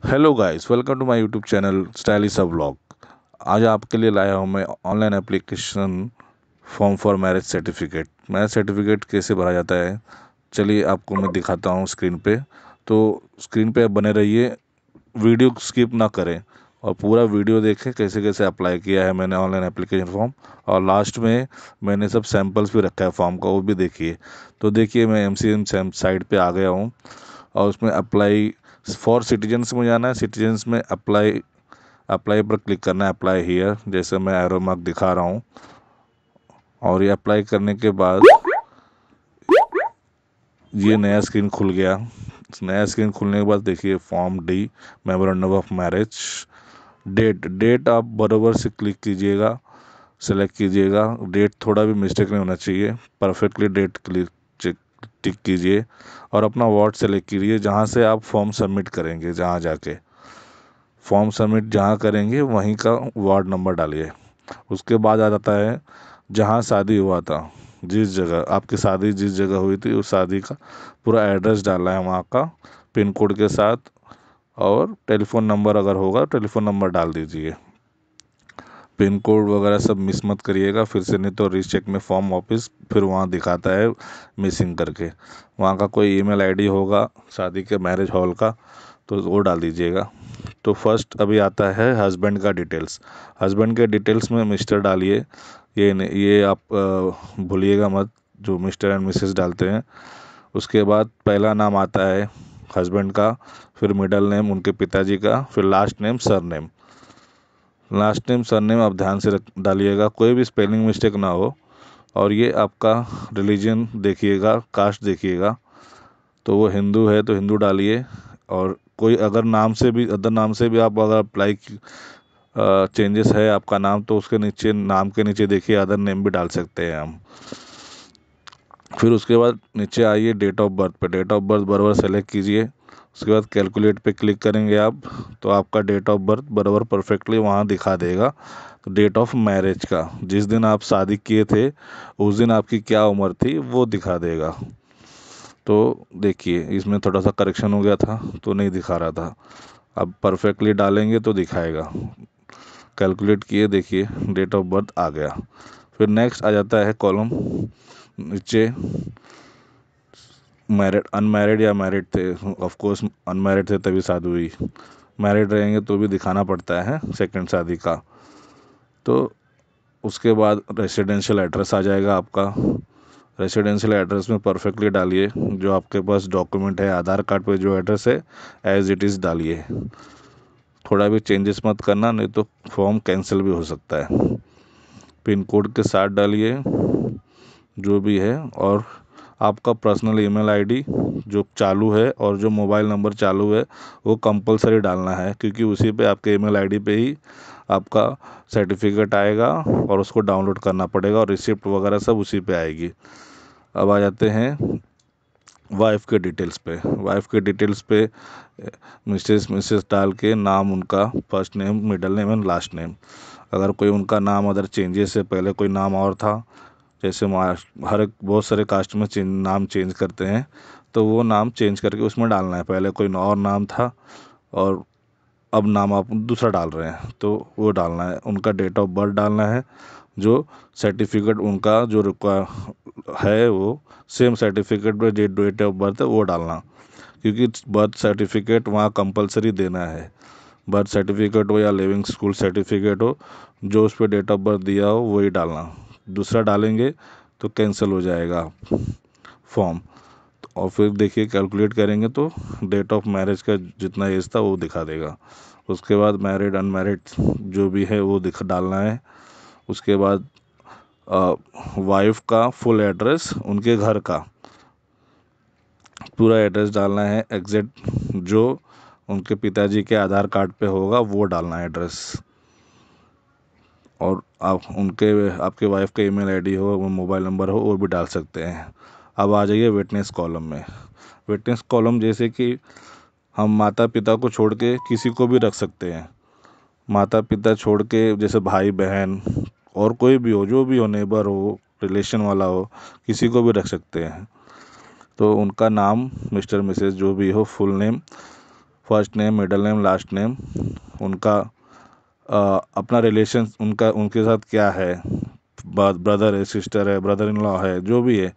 Hello guys, welcome to my YouTube channel stylish vlog. आज आपके लिए लाया हूँ मैं online application form for marriage certificate कैसे भरा जाता है। चलिए आपको मैं दिखाता हूँ स्क्रीन पे। तो स्क्रीन पे आप बने रहिए, वीडियो स्किप ना करें और पूरा वीडियो देखें कैसे कैसे अप्लाई किया है मैंने ऑनलाइन एप्लीकेशन फॉर्म। और लास्ट में मैंने सब सैम्पल्स भी रखा है फॉर्म का, वो भी देखिए। तो देखिए मैं MCN साइट पे आ गया हूँ और उसमें अप्लाई फॉर सिटीजन्स में जाना है। सिटीजन्स में अप्लाई अप्लाई पर क्लिक करना है, अप्लाई हियर, जैसे मैं एरो मार्क दिखा रहा हूँ। और ये अप्लाई करने के बाद ये नया स्क्रीन खुल गया। नया स्क्रीन खुलने के बाद देखिए form D, memorandum of marriage. Date आप बराबर से क्लिक कीजिएगा, सेलेक्ट कीजिएगा। डेट थोड़ा भी मिस्टेक नहीं होना चाहिए, परफेक्टली डेट क्लिक टिक कीजिए और अपना वार्ड सेलेक्ट कीजिए जहाँ से आप फॉर्म सबमिट करेंगे। जहाँ जाके फॉर्म सबमिट जहाँ करेंगे वहीं का वार्ड नंबर डालिए। उसके बाद आ जाता है जहाँ शादी हुआ था, जिस जगह आपकी शादी जिस जगह हुई थी उस शादी का पूरा एड्रेस डालना है वहाँ का, पिन कोड के साथ। और टेलीफ़ोन नंबर अगर होगा टेलीफ़ोन नंबर डाल दीजिए। पिन कोड वगैरह सब मिस मत करिएगा फिर से, नहीं तो रीचेक में फॉर्म वापस फिर वहाँ दिखाता है मिसिंग करके। वहाँ का कोई ईमेल आईडी होगा शादी के मैरिज हॉल का, तो वो डाल दीजिएगा। तो फर्स्ट अभी आता है हस्बैंड का डिटेल्स। हस्बैंड के डिटेल्स में मिस्टर डालिए। ये आप भूलिएगा मत, जो मिस्टर एंड मिसेस डालते हैं। उसके बाद पहला नाम आता है हस्बैंड का, फिर मिडल नेम उनके पिताजी का, फिर last name sir name. Last name sir name आप ध्यान से डालिएगा, कोई भी स्पेलिंग मिस्टेक ना हो। और ये आपका रिलीजन देखिएगा, कास्ट देखिएगा। तो वो हिंदू है तो हिंदू डालिए। और कोई अगर नाम से भी, अदर नाम से भी आप अगर अप्लाई चेंजेस है आपका नाम, तो उसके नीचे, नाम के नीचे देखिए अदर नेम भी डाल सकते हैं हम। फिर उसके बाद नीचे आइए डेट ऑफ बर्थ पे, डेट ऑफ बर्थ बराबर सेलेक्ट कीजिए। उसके बाद कैलकुलेट पे क्लिक करेंगे आप, तो आपका डेट ऑफ बर्थ बराबर परफेक्टली वहाँ दिखा देगा। तो डेट ऑफ मैरिज का, जिस दिन आप शादी किए थे उस दिन आपकी क्या उम्र थी वो दिखा देगा। तो देखिए इसमें थोड़ा सा करेक्शन हो गया था तो नहीं दिखा रहा था, अब परफेक्टली डालेंगे तो दिखाएगा। कैलकुलेट किए, देखिए डेट ऑफ बर्थ आ गया। फिर नेक्स्ट आ जाता है कॉलम नीचे, मैरिड अनमैरिड या मैरिड थे। ऑफ कोर्स अनमैरिड थे तभी शादी हुई, मैरिड रहेंगे तो भी दिखाना पड़ता है सेकंड शादी का। तो उसके बाद रेसिडेंशियल एड्रेस आ जाएगा आपका। रेसिडेंशियल एड्रेस में परफेक्टली डालिए, जो आपके पास डॉक्यूमेंट है आधार कार्ड पे जो एड्रेस है एज इट इज़ डालिए। थोड़ा भी चेंजेस मत करना, नहीं तो फॉर्म कैंसिल भी हो सकता है। पिन कोड के साथ डालिए जो भी है। और आपका पर्सनल ईमेल आईडी जो चालू है और जो मोबाइल नंबर चालू है वो कंपलसरी डालना है, क्योंकि उसी पे आपके ईमेल आईडी पे ही आपका सर्टिफिकेट आएगा और उसको डाउनलोड करना पड़ेगा और रिसिप्ट वगैरह सब उसी पे आएगी। अब आ जाते हैं वाइफ के डिटेल्स पे। वाइफ के डिटेल्स पे मिसेस डाल के नाम उनका, first name middle name and last name. अगर कोई उनका नाम अदर चेंजेस से पहले कोई नाम और था, जैसे हर एक बहुत सारे कास्ट में नाम चेंज करते हैं, तो वो नाम चेंज करके उसमें डालना है। पहले कोई और नाम था और अब नाम आप दूसरा डाल रहे हैं तो वो डालना है। उनका डेट ऑफ बर्थ डालना है, जो सर्टिफिकेट उनका जो रिक्वायर है वो सेम सर्टिफिकेट में जो डेट ऑफ बर्थ है वो डालना, क्योंकि बर्थ सर्टिफिकेट वहाँ कंपलसरी देना है। बर्थ सर्टिफिकेट हो या लिविंग स्कूल सर्टिफिकेट हो, जो उस पर डेट ऑफ बर्थ दिया हो वही डालना। दूसरा डालेंगे तो कैंसिल हो जाएगा फॉर्म। और फिर देखिए कैलकुलेट करेंगे तो डेट ऑफ मैरिज का जितना एज था वो दिखा देगा। उसके बाद मैरिड अनमैरिड जो भी है वो दिख डालना है। उसके बाद वाइफ का फुल एड्रेस, उनके घर का पूरा एड्रेस डालना है एग्जैक्ट, जो उनके पिताजी के आधार कार्ड पे होगा वो डालना है एड्रेस। और आप उनके, आपके वाइफ का ईमेल आईडी हो, वो मोबाइल नंबर हो, वो भी डाल सकते हैं। अब आ जाइए विटनेस कॉलम में। विटनेस कॉलम जैसे कि हम माता पिता को छोड़ के किसी को भी रख सकते हैं। माता पिता छोड़ के जैसे भाई बहन और कोई भी हो, जो भी हो, नेबर हो, रिलेशन वाला हो, किसी को भी रख सकते हैं। तो उनका नाम मिस्टर मिसेस जो भी हो, full name, first name, middle name, last name, उनका अपना रिलेशन उनका उनके साथ क्या है, ब्रदर है, सिस्टर है, ब्रदर इन लॉ है, जो भी है।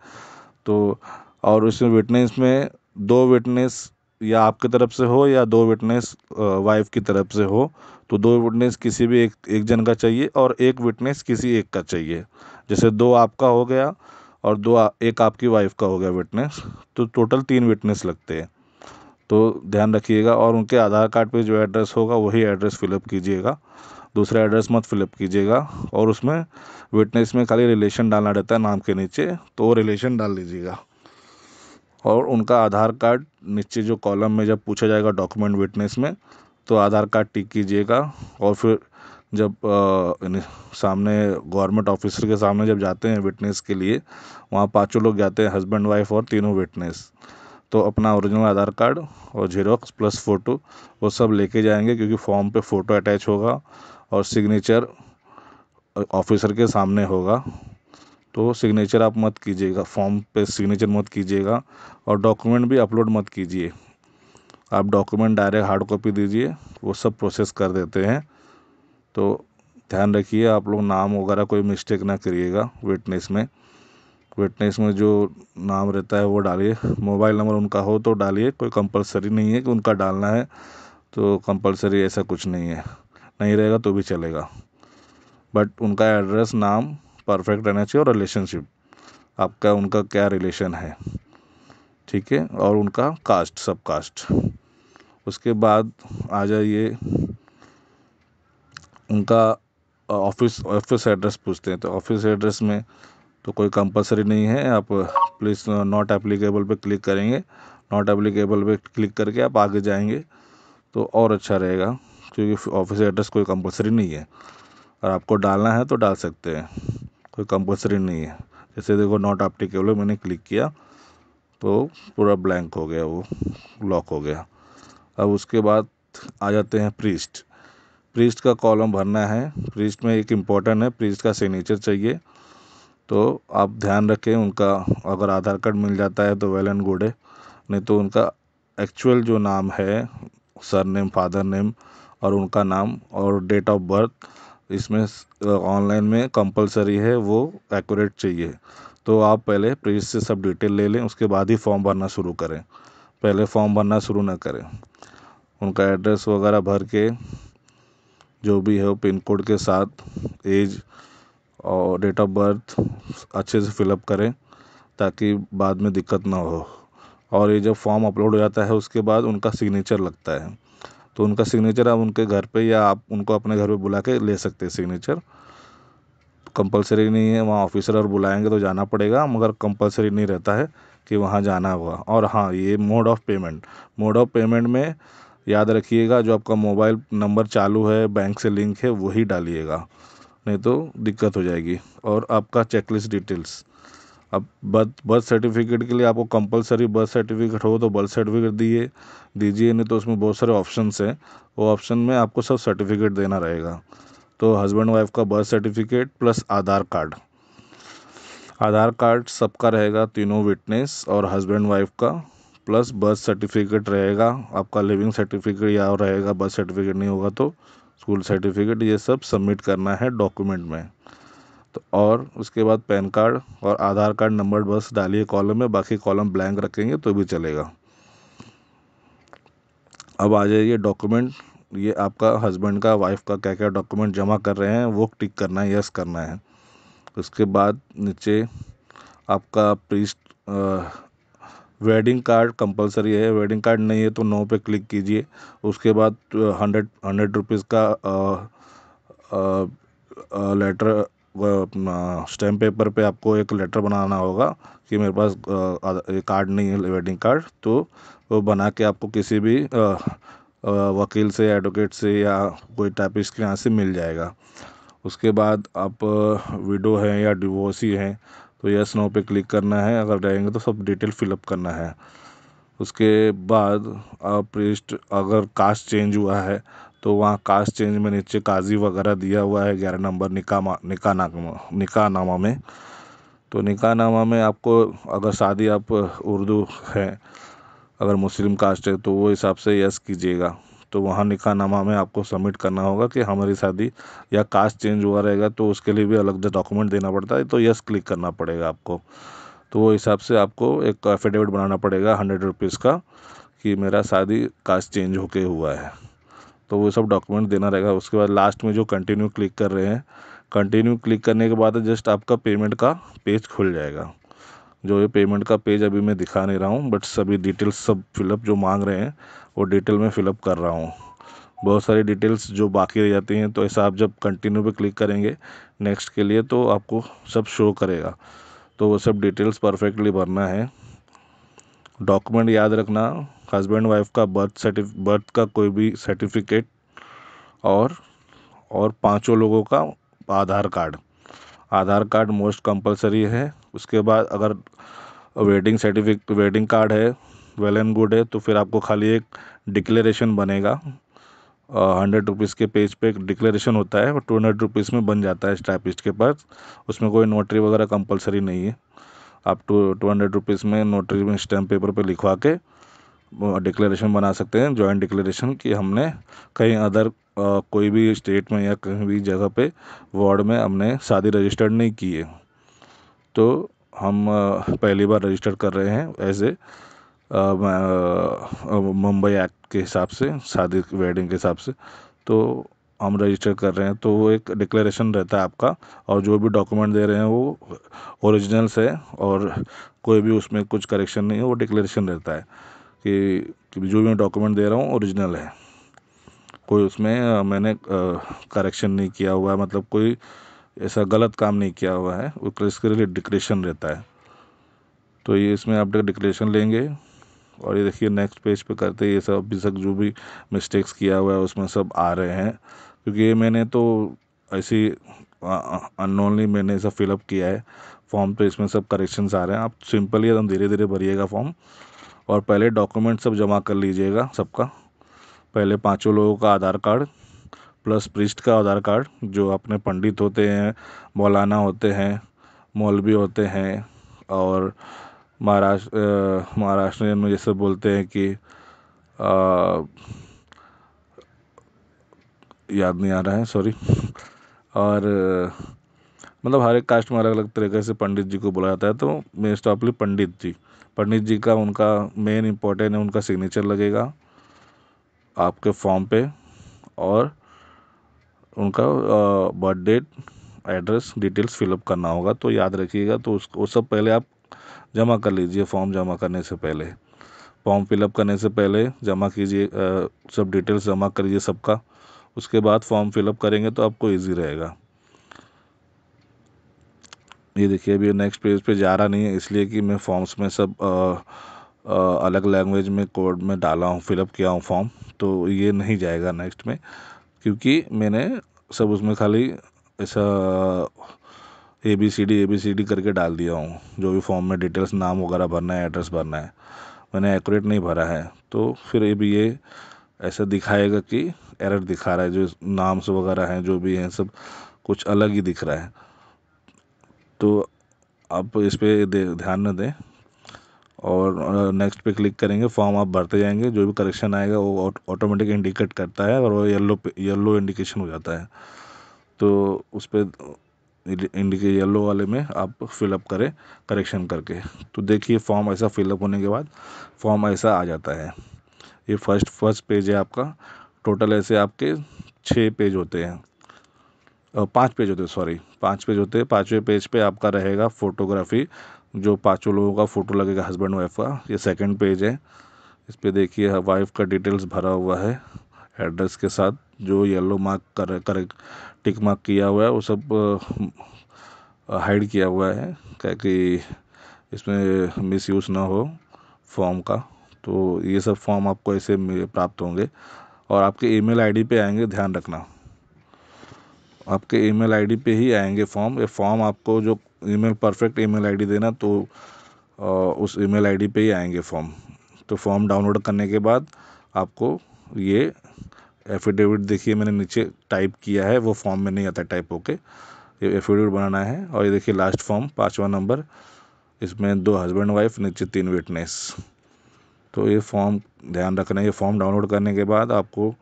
तो और उसमें विटनेस में 2 विटनेस या आपकी तरफ से हो या 2 विटनेस वाइफ की तरफ से हो, तो 2 विटनेस किसी भी एक जन का चाहिए और 1 विटनेस किसी एक का चाहिए। जैसे 2 आपका हो गया और एक आपकी वाइफ का हो गया विटनेस, तो टोटल 3 विटनेस लगते हैं। तो ध्यान रखिएगा। और उनके आधार कार्ड पे जो एड्रेस होगा वही एड्रेस फिलअप कीजिएगा, दूसरा एड्रेस मत फिलअप कीजिएगा। और उसमें विटनेस में खाली रिलेशन डालना रहता है नाम के नीचे, तो वो रिलेशन डाल दीजिएगा। और उनका आधार कार्ड नीचे जो कॉलम में जब पूछा जाएगा डॉक्यूमेंट विटनेस में, तो आधार कार्ड टिक कीजिएगा। और फिर जब सामने गवर्नमेंट ऑफिसर के सामने जब जाते हैं विटनेस के लिए, वहाँ 5 लोग जाते हैं, हस्बैंड वाइफ और तीनों विटनेस। तो अपना ओरिजिनल आधार कार्ड और जेरोक्स प्लस फ़ोटो वो सब लेके जाएंगे, क्योंकि फॉर्म पे फ़ोटो अटैच होगा और सिग्नेचर ऑफिसर के सामने होगा। तो सिग्नेचर आप मत कीजिएगा, फॉर्म पे सिग्नेचर मत कीजिएगा और डॉक्यूमेंट भी अपलोड मत कीजिए। आप डॉक्यूमेंट डायरेक्ट हार्ड कॉपी दीजिए, वो सब प्रोसेस कर देते हैं। तो ध्यान रखिए आप लोग नाम वगैरह कोई मिस्टेक ना करिएगा विटनेस में। विटनेस में जो नाम रहता है वो डालिए, मोबाइल नंबर उनका हो तो डालिए, कोई कंपलसरी नहीं है कि उनका डालना है, तो कंपलसरी ऐसा कुछ नहीं है, नहीं रहेगा तो भी चलेगा। बट उनका एड्रेस, नाम परफेक्ट रहना चाहिए और रिलेशनशिप आपका उनका क्या रिलेशन है, ठीक है। और उनका कास्ट, सब कास्ट। उसके बाद आ जाइए, उनका ऑफिस एड्रेस पूछते हैं। तो ऑफिस एड्रेस में तो कोई कंपलसरी नहीं है, आप प्लीज़ नॉट एप्लीकेबल पे क्लिक करेंगे, नॉट एप्लीकेबल पे क्लिक करके आप आगे जाएंगे तो और अच्छा रहेगा, क्योंकि ऑफिस एड्रेस कोई कंपलसरी नहीं है और आपको डालना है तो डाल सकते हैं, कोई कंपलसरी नहीं है। जैसे देखो नॉट एप्लीकेबल मैंने क्लिक किया तो पूरा ब्लैंक हो गया, वो लॉक हो गया। अब उसके बाद आ जाते हैं प्रीस्ट। प्रीस्ट का कॉलम भरना है। प्रीस्ट में एक इम्पोर्टेंट है, प्रीस्ट का सिग्नेचर चाहिए। तो आप ध्यान रखें, उनका अगर आधार कार्ड मिल जाता है तो वेल एंड गुड है, नहीं तो उनका एक्चुअल जो नाम है, सर नेम, फादर नेम और उनका नाम और डेट ऑफ बर्थ, इसमें ऑनलाइन में कंपलसरी है, वो एक्यूरेट चाहिए। तो आप पहले प्रीस्ट से सब डिटेल ले लें, उसके बाद ही फॉर्म भरना शुरू करें, पहले फॉर्म भरना शुरू ना करें। उनका एड्रेस वगैरह भर के जो भी है वो पिन कोड के साथ, एज और डेट ऑफ बर्थ अच्छे से फिलअप करें, ताकि बाद में दिक्कत ना हो। और ये जब फॉर्म अपलोड हो जाता है उसके बाद उनका सिग्नेचर लगता है, तो उनका सिग्नेचर आप उनके घर पे या आप उनको अपने घर पे बुला के ले सकते हैं। सिग्नेचर कंपलसरी नहीं है, वहाँ ऑफिसर और बुलाएंगे तो जाना पड़ेगा, मगर कंपलसरी नहीं रहता है कि वहाँ जाना होगा। और हाँ, ये मोड ऑफ पेमेंट में याद रखिएगा, जो आपका मोबाइल नंबर चालू है, बैंक से लिंक है, वही डालिएगा, नहीं तो दिक्कत हो जाएगी। और आपका चेकलिस्ट डिटेल्स, अब बर्थ सर्टिफिकेट के लिए आपको कंपलसरी बर्थ सर्टिफिकेट हो तो बर्थ सर्टिफिकेट दीजिए, नहीं तो उसमें बहुत सारे ऑप्शंस हैं, वो ऑप्शन में आपको सब सर्टिफिकेट देना रहेगा। तो हस्बैंड वाइफ का बर्थ सर्टिफिकेट प्लस आधार कार्ड सबका रहेगा, तीनों विटनेस और हस्बैंड वाइफ का, प्लस बर्थ सर्टिफिकेट रहेगा, आपका लिविंग सर्टिफिकेट या रहेगा, बर्थ सर्टिफिकेट नहीं होगा तो स्कूल सर्टिफिकेट, ये सब सबमिट करना है डॉक्यूमेंट में। तो और उसके बाद पैन कार्ड और आधार कार्ड नंबर बस डालिए कॉलम में, बाकी कॉलम ब्लैंक रखेंगे तो भी चलेगा। अब आ जाइए डॉक्यूमेंट, ये आपका हस्बैंड का, वाइफ का क्या क्या डॉक्यूमेंट जमा कर रहे हैं वो टिक करना है, यस करना है। उसके बाद नीचे आपका प्रीस्ट वेडिंग कार्ड कंपलसरी है, वेडिंग कार्ड नहीं है तो नो पे क्लिक कीजिए। उसके बाद 100 रुपीज़ का लेटर, अपना स्टैम्प पेपर पे आपको एक लेटर बनाना होगा कि मेरे पास ये कार्ड नहीं है, वेडिंग कार्ड, तो वो बना के आपको किसी भी वकील से, एडवोकेट से या कोई टाइपिस्ट के यहाँ से मिल जाएगा। उसके बाद आप विडो हैं या डिवोर्सी हैं तो यस नो पे क्लिक करना है, अगर रहेंगे तो सब डिटेल फिलअप करना है। उसके बाद प्रीस्ट अगर कास्ट चेंज हुआ है तो वहाँ कास्ट चेंज में नीचे काजी वगैरह दिया हुआ है 11 नंबर निकाहनामा में। तो निकाहनामा में आपको, अगर शादी आप उर्दू है अगर मुस्लिम कास्ट है तो वो हिसाब से यस कीजिएगा। तो वहाँ निकाहनामा में आपको सबमिट करना होगा कि हमारी शादी, या कास्ट चेंज हुआ रहेगा तो उसके लिए भी अलग से डॉक्यूमेंट देना पड़ता है, तो यस क्लिक करना पड़ेगा आपको। तो वो हिसाब से आपको एक एफिडेविट बनाना पड़ेगा 100 रुपीज़ का, कि मेरा शादी कास्ट चेंज होके हुआ है। तो वो सब डॉक्यूमेंट देना रहेगा। उसके बाद लास्ट में जो कंटिन्यू क्लिक कर रहे हैं, कंटिन्यू क्लिक करने के बाद जस्ट आपका पेमेंट का पेज खुल जाएगा। जो ये पेमेंट का पेज अभी मैं दिखा नहीं रहा हूँ, बट सभी डिटेल्स सब फिलअप जो मांग रहे हैं वो डिटेल में फिलअप कर रहा हूँ। बहुत सारी डिटेल्स जो बाकी रह जाती हैं, तो ऐसा आप जब कंटिन्यू पे क्लिक करेंगे नेक्स्ट के लिए तो आपको सब शो करेगा। तो वो सब डिटेल्स परफेक्टली भरना है। डॉक्यूमेंट याद रखना, हस्बैंड वाइफ का बर्थ का कोई भी सर्टिफिकेट, और पांचों लोगों का आधार कार्ड। आधार कार्ड मोस्ट कंपलसरी है। उसके बाद अगर वेडिंग कार्ड है, वेल एंड गुड है, तो फिर आपको खाली एक डिक्लेरेशन बनेगा। 100 रुपीज़ के पेज पे एक डिक्लेरेशन होता है, वो 200 रुपीज़ में बन जाता है टाइपिस्ट के पास। उसमें कोई नोटरी वगैरह कंपलसरी नहीं है। आप 200 रुपीज़ में नोटरी में स्टैम्प पेपर पे लिखवा के डिक्लेरेशन बना सकते हैं, जॉइंट डिक्लेरेशन, कि हमने कहीं अदर कोई भी स्टेट में या कहीं भी जगह पे वार्ड में हमने शादी रजिस्टर्ड नहीं की है। तो हम पहली बार रजिस्टर कर रहे हैं एज ए मुंबई एक्ट के हिसाब से, शादी वेडिंग के हिसाब से। तो हम रजिस्टर कर रहे हैं, तो वो एक डिक्लेरेशन रहता है आपका, और जो भी डॉक्यूमेंट दे रहे हैं वो ओरिजिनल्स है, और कोई भी उसमें कुछ करेक्शन नहीं है। वो डिक्लेरेशन रहता है कि जो भी मैं डॉक्यूमेंट दे रहा हूँ ओरिजिनल है, कोई उसमें मैंने करेक्शन नहीं किया हुआ है, मतलब कोई ऐसा गलत काम नहीं किया हुआ है। वो इसके लिए डिक्लेरेशन रहता है। तो ये इसमें आप डिक्लेरेशन लेंगे, और ये देखिए नेक्स्ट पेज पे करते ये सब अभी तक जो भी मिस्टेक्स किया हुआ है उसमें सब आ रहे हैं, क्योंकि ये मैंने तो ऐसी अननोनली मैंने सब फिलअप किया है फॉर्म, तो इसमें सब करेक्शंस आ रहे हैं। आप सिंपली एकदम धीरे धीरे भरिएगा फॉर्म, और पहले डॉक्यूमेंट सब जमा कर लीजिएगा सबका। पहले पांचों लोगों का आधार कार्ड प्लस प्रीस्ट का आधार कार्ड, जो अपने पंडित होते हैं, मौलाना होते हैं, मौलवी होते हैं, और महाराष्ट्रियन में जैसे बोलते हैं कि याद नहीं आ रहा है, सॉरी। और मतलब हर एक कास्ट में अलग अलग तरीके से पंडित जी को बोला जाता है। तो मोस्ट ऑफली पंडित जी का उनका मेन इम्पोर्टेंट है, उनका सिग्नेचर लगेगा आपके फॉर्म पे, और उनका birth date, address details fill up करना होगा। तो याद रखिएगा। तो उसको सब पहले आप जमा कर लीजिए। फॉर्म जमा करने से पहले, फॉर्म फिलअप करने से पहले जमा कीजिए, सब डिटेल्स जमा करिए सबका। उसके बाद फॉर्म फिलअप करेंगे तो आपको इजी रहेगा। ये देखिए अभी नेक्स्ट पेज पे जा रहा नहीं है, इसलिए कि मैं फॉर्म्स में सब अलग लैंग्वेज में कोड में डाला हूँ, फिलअप किया हूँ फॉर्म। तो ये नहीं जाएगा नेक्स्ट में, क्योंकि मैंने सब उसमें खाली ऐसा ABCD करके डाल दिया हूँ। जो भी फॉर्म में डिटेल्स, नाम वगैरह भरना है, एड्रेस भरना है, मैंने एक्यूरेट नहीं भरा है। तो फिर ये ऐसा दिखाएगा कि एरर दिखा रहा है, जो नाम्स वगैरह हैं जो भी हैं सब कुछ अलग ही दिख रहा है। तो आप इस पे ध्यान न दें, और नेक्स्ट पे क्लिक करेंगे। फॉर्म आप भरते जाएंगे, जो भी करेक्शन आएगा वो ऑटोमेटिक इंडिकेट करता है, और वो येलो इंडिकेशन हो जाता है। तो उस पर इंडिकेट येलो वाले में आप फिलअप करें करेक्शन करके। तो देखिए फॉर्म ऐसा फिलअप होने के बाद फॉर्म ऐसा आ जाता है। ये फर्स्ट पेज है आपका। टोटल ऐसे आपके 6 पेज होते हैं, 5 पेज होते हैं, सॉरी 5 पेज होते हैं। 5वें पेज पे आपका रहेगा फोटोग्राफी, जो पांचों लोगों का फोटो लगेगा हस्बैंड वाइफ का। ये सेकंड पेज है। इस पे देखिए वाइफ का डिटेल्स भरा हुआ है एड्रेस के साथ, जो येलो मार्क कर टिक मार्क किया हुआ है वो सब हाइड किया हुआ है, क्या कि इसमें मिस यूज़ ना हो फॉर्म का। तो ये सब फॉर्म आपको ऐसे प्राप्त होंगे, और आपके ईमेल आईडी पे आएंगे। ध्यान रखना, आपके ईमेल आईडी पे ही आएंगे फॉर्म। ये फॉर्म आपको जो परफेक्ट ईमेल आईडी देना, तो उस ईमेल आईडी पे ही आएंगे फॉर्म। तो फॉर्म डाउनलोड करने के बाद आपको ये एफिडेविट, देखिए मैंने नीचे टाइप किया है, वो फॉर्म में नहीं आता टाइप होके। ये एफिडेविट बनाना है। और ये देखिए लास्ट फॉर्म 5वां नंबर, इसमें 2 हस्बैंड वाइफ, नीचे 3 विटनेस। तो ये फॉर्म ध्यान रखना है। ये फॉर्म डाउनलोड करने के बाद आपको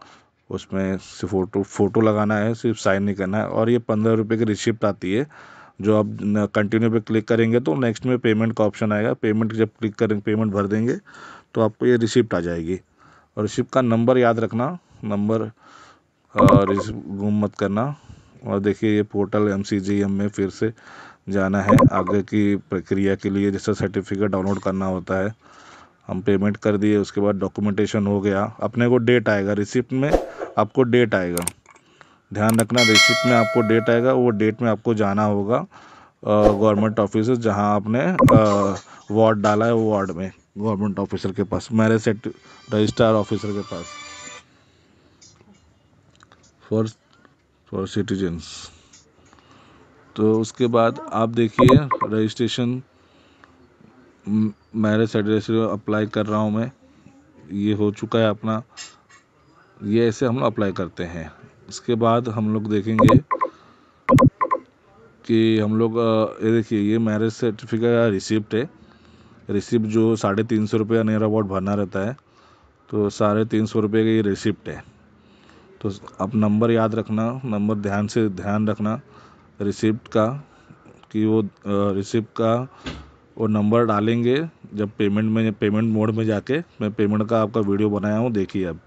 उसमें सिर्फ फ़ोटो लगाना है, सिर्फ साइन नहीं करना है। और ये 15 रुपये की रिसिप्ट आती है, जो आप कंटिन्यू पे क्लिक करेंगे तो नेक्स्ट में पेमेंट का ऑप्शन आएगा। पेमेंट जब क्लिक करेंगे, पेमेंट भर देंगे तो आपको ये रिसिप्ट आ जाएगी। और रिसिप्ट का नंबर याद रखना, नंबर रिसिप्ट गुम मत करना। और देखिए ये पोर्टल MCGM में फिर से जाना है आगे की प्रक्रिया के लिए, जैसे सर्टिफिकेट डाउनलोड करना होता है। हम पेमेंट कर दिए, उसके बाद डॉक्यूमेंटेशन हो गया, अपने को डेट आएगा रिसिप्ट में, आपको डेट आएगा। ध्यान रखना रिसिप्ट में आपको डेट आएगा, वो डेट में आपको जाना होगा गवर्नमेंट ऑफिस जहाँ आपने वार्ड डाला है, वो वार्ड में गवर्नमेंट ऑफिसर के पास, मैरिज रजिस्ट्रार ऑफिसर के पास फॉर सिटीजन्स। तो उसके बाद आप देखिए रजिस्ट्रेशन, मैरिज सर्टिफिकेट अप्लाई कर रहा हूँ मैं, ये हो चुका है अपना। ये ऐसे हम लोग अप्लाई करते हैं। इसके बाद हम लोग देखेंगे कि हम लोग ये देखिए ये मैरिज सर्टिफिकेट का रिसिप्ट है। रिसिप्ट जो 350 रुपये नियर अबाउट भरना रहता है, तो 350 रुपये की ये रिसिप्ट है। तो आप नंबर याद रखना, नंबर ध्यान रखना रिसिप्ट का, कि वो रिसिप्ट का वो नंबर डालेंगे जब पेमेंट मोड में जाके। मैं पेमेंट का आपका वीडियो बनाया हूँ, देखिए अब।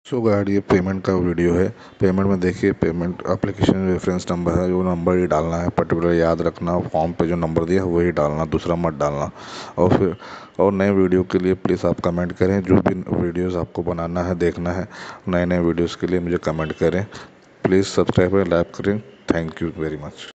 सो गाइड ये पेमेंट का वीडियो है। पेमेंट में देखिए, पेमेंट एप्लीकेशन रेफरेंस नंबर है, वो नंबर ही डालना है पर्टिकुलर, याद रखना। फॉर्म पे जो नंबर दिया है वही डालना, दूसरा मत डालना। और नए वीडियो के लिए प्लीज़ आप कमेंट करें। जो भी वीडियोस आपको बनाना है, देखना है, नए वीडियोस के लिए मुझे कमेंट करें। प्लीज़ सब्सक्राइब करें, लाइक करें। Thank you very much.